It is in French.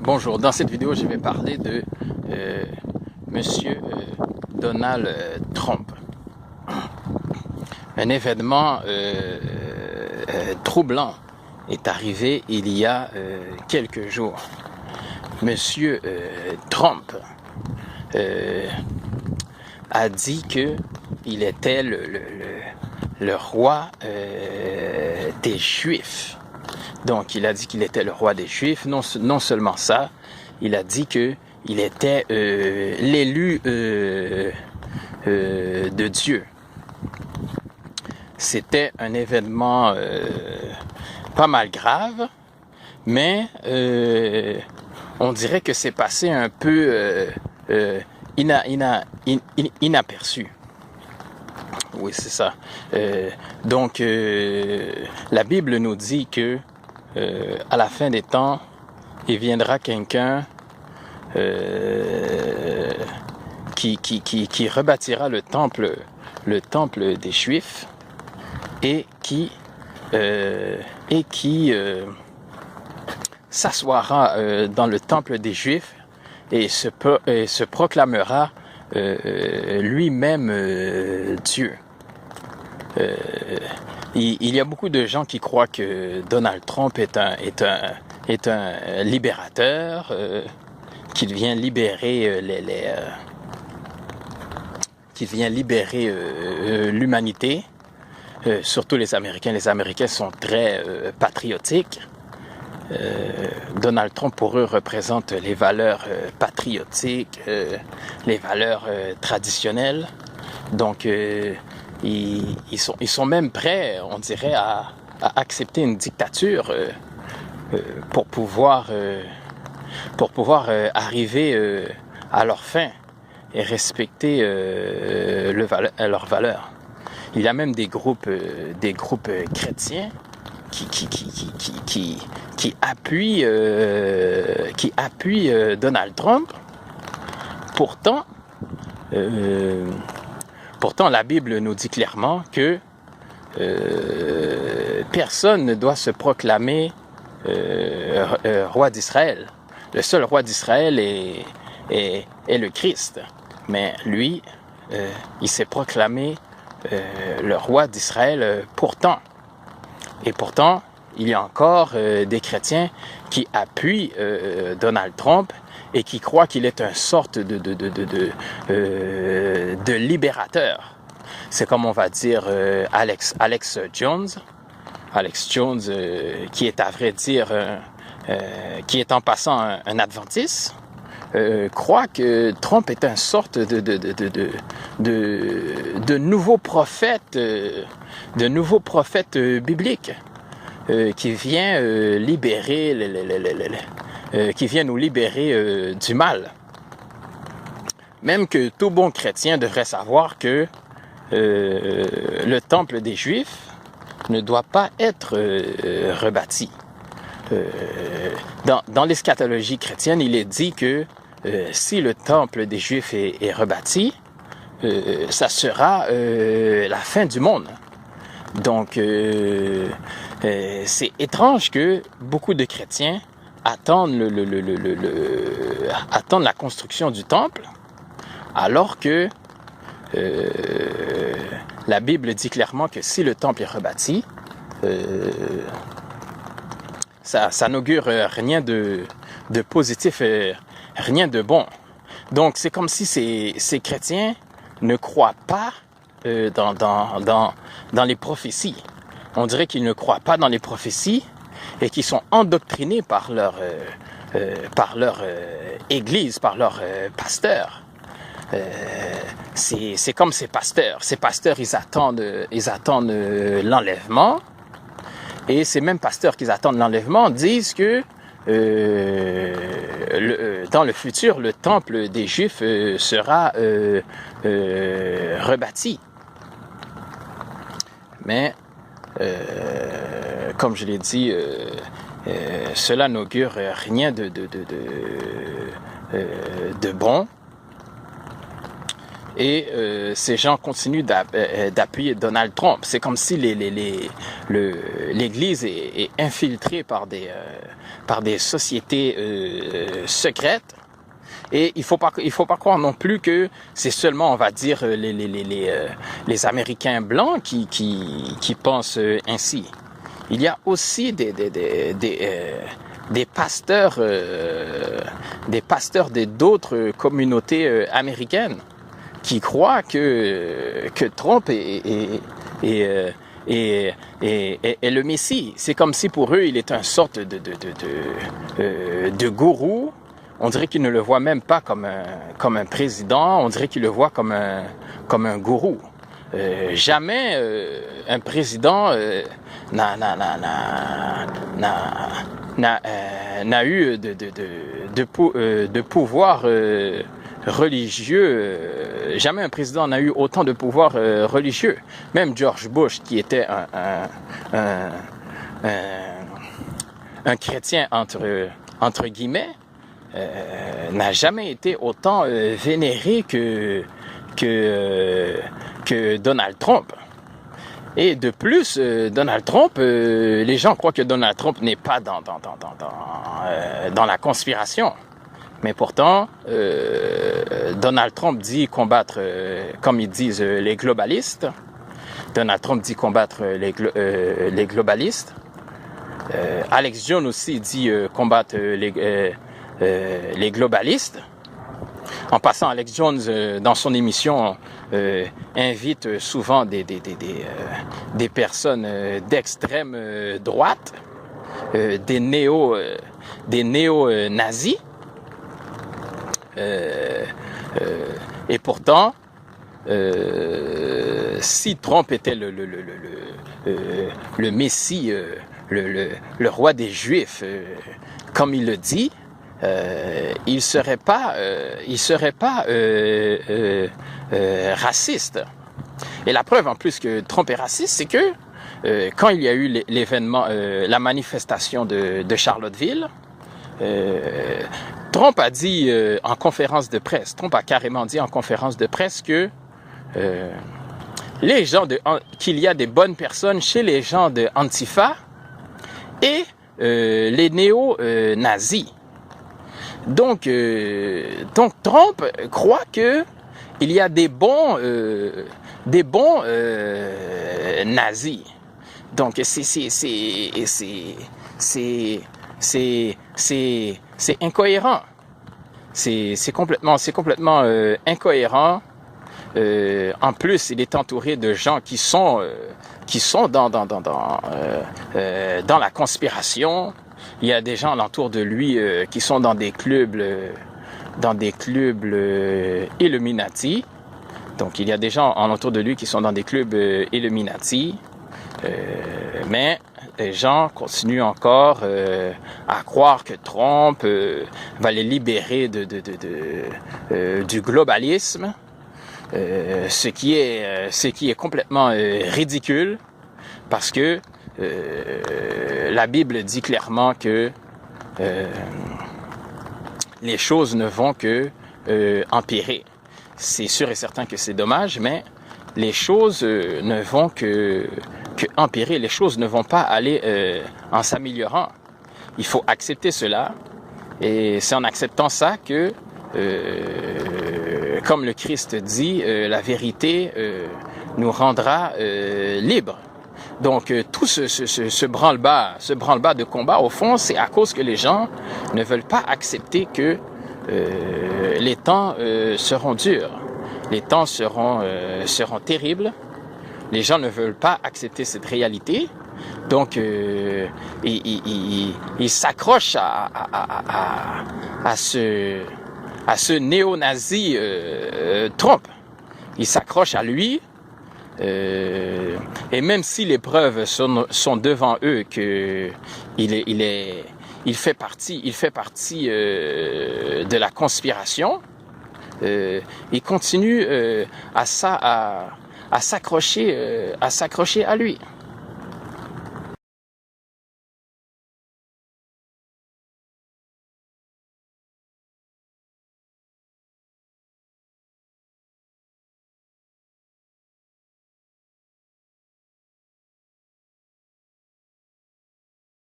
Bonjour, dans cette vidéo, je vais parler de Monsieur Donald Trump. Un événement troublant est arrivé il y a quelques jours. Monsieur Trump a dit que il était le roi des Juifs. Donc, il a dit qu'il était le roi des Juifs. Non seulement ça, il a dit que il était l'élu de Dieu. C'était un événement pas mal grave, mais on dirait que c'est passé un peu inaperçu. Oui, c'est ça. Donc, la Bible nous dit que à la fin des temps, il viendra quelqu'un qui rebâtira le temple des Juifs et qui s'assoira dans le temple des Juifs et se proclamera lui-même Dieu. Il y a beaucoup de gens qui croient que Donald Trump est un libérateur, qu'il vient libérer l'humanité, surtout les Américains. Les Américains sont très patriotiques. Donald Trump pour eux représente les valeurs patriotiques, les valeurs traditionnelles. Donc ils sont même prêts, on dirait, à accepter une dictature pour pouvoir arriver à leur fin et respecter leurs valeurs. Il y a même des groupes chrétiens qui appuient Donald Trump. Pourtant, la Bible nous dit clairement que personne ne doit se proclamer roi d'Israël. Le seul roi d'Israël est le Christ. Mais lui, il s'est proclamé le roi d'Israël pourtant. Et pourtant, il y a encore des chrétiens qui appuient Donald Trump et qui croient qu'il est une sorte de libérateur. C'est comme on va dire Alex Jones. Alex Jones, qui est à vrai dire, qui est en passant un adventiste, croit que Trump est une sorte de nouveau prophète, biblique, qui vient qui vient nous libérer du mal. Même que tout bon chrétien devrait savoir que le temple des Juifs ne doit pas être rebâti. Dans l'eschatologie chrétienne, il est dit que si le temple des Juifs est rebâti, ça sera la fin du monde. Donc, c'est étrange que beaucoup de chrétiens attendent attendent la construction du temple, alors que la Bible dit clairement que si le temple est rebâti, ça n'augure rien de positif, rien de bon. Donc, c'est comme si ces chrétiens ne croient pas dans les prophéties. On dirait qu'ils ne croient pas dans les prophéties et qu'ils sont endoctrinés par leur église, par leur pasteur. C'est comme ces pasteurs. Ces pasteurs, ils attendent l'enlèvement. Et ces mêmes pasteurs qui attendent l'enlèvement disent que dans le futur, le temple des Juifs sera rebâti. Mais, comme je l'ai dit, cela n'augure rien de bon. Et ces gens continuent d'appuyer Donald Trump. C'est comme si l'Église est infiltrée par des sociétés secrètes. Et il faut pas croire non plus que c'est seulement, on va dire, les Américains blancs qui pensent ainsi. Il y a aussi des pasteurs d'autres communautés américaines qui croient que Trump est le Messie. C'est comme si pour eux il est une sorte de gourou. On dirait qu'ils ne le voient même pas comme un président. On dirait qu'ils le voient comme un gourou. Jamais un président n'a eu de pouvoir religieux. Jamais un président n'a eu autant de pouvoir religieux. Même George Bush, qui était un chrétien entre guillemets, n'a jamais été autant vénéré que Donald Trump. Et de plus, Donald Trump, les gens croient que Donald Trump n'est pas dans la conspiration. Mais pourtant, Donald Trump dit combattre, comme ils disent, les globalistes. Donald Trump dit combattre les globalistes. Alex Jones aussi dit combattre les globalistes. En passant, Alex Jones, dans son émission, invite souvent des personnes d'extrême droite, des néo-nazis. Et pourtant, si Trump était le Messie, le roi des Juifs, comme il le dit, il serait pas raciste. Et la preuve en plus que Trump est raciste, c'est que quand il y a eu l'événement, la manifestation de Charlottesville, Trump a dit en conférence de presse, Trump a carrément dit en conférence de presse que qu'il y a des bonnes personnes chez les gens de Antifa et les néo-nazis. Donc Trump croit que il y a des bons nazis. Donc c'est incohérent. C'est complètement incohérent. En plus, il est entouré de gens qui sont dans la conspiration. Il y a des gens alentour de lui qui sont dans des clubs Illuminati. Donc, il y a des gens alentour de lui qui sont dans des clubs Illuminati. Mais les gens continuent encore à croire que Trump va les libérer du globalisme. Ce qui est complètement ridicule, parce que la Bible dit clairement que les choses ne vont que empirer. C'est sûr et certain que c'est dommage, mais les choses ne vont que empirer. Les choses ne vont pas aller en s'améliorant. Il faut accepter cela, et c'est en acceptant ça que comme le Christ dit, la vérité nous rendra libres. Donc tout ce branle-bas de combat, au fond, c'est à cause que les gens ne veulent pas accepter que les temps seront durs, les temps seront terribles. Les gens ne veulent pas accepter cette réalité. Donc ils s'accrochent à ce néo-nazi Trump. Ils s'accrochent à lui, et même si les preuves sont devant eux que il fait partie de la conspiration, ils continuent à s'accrocher à lui.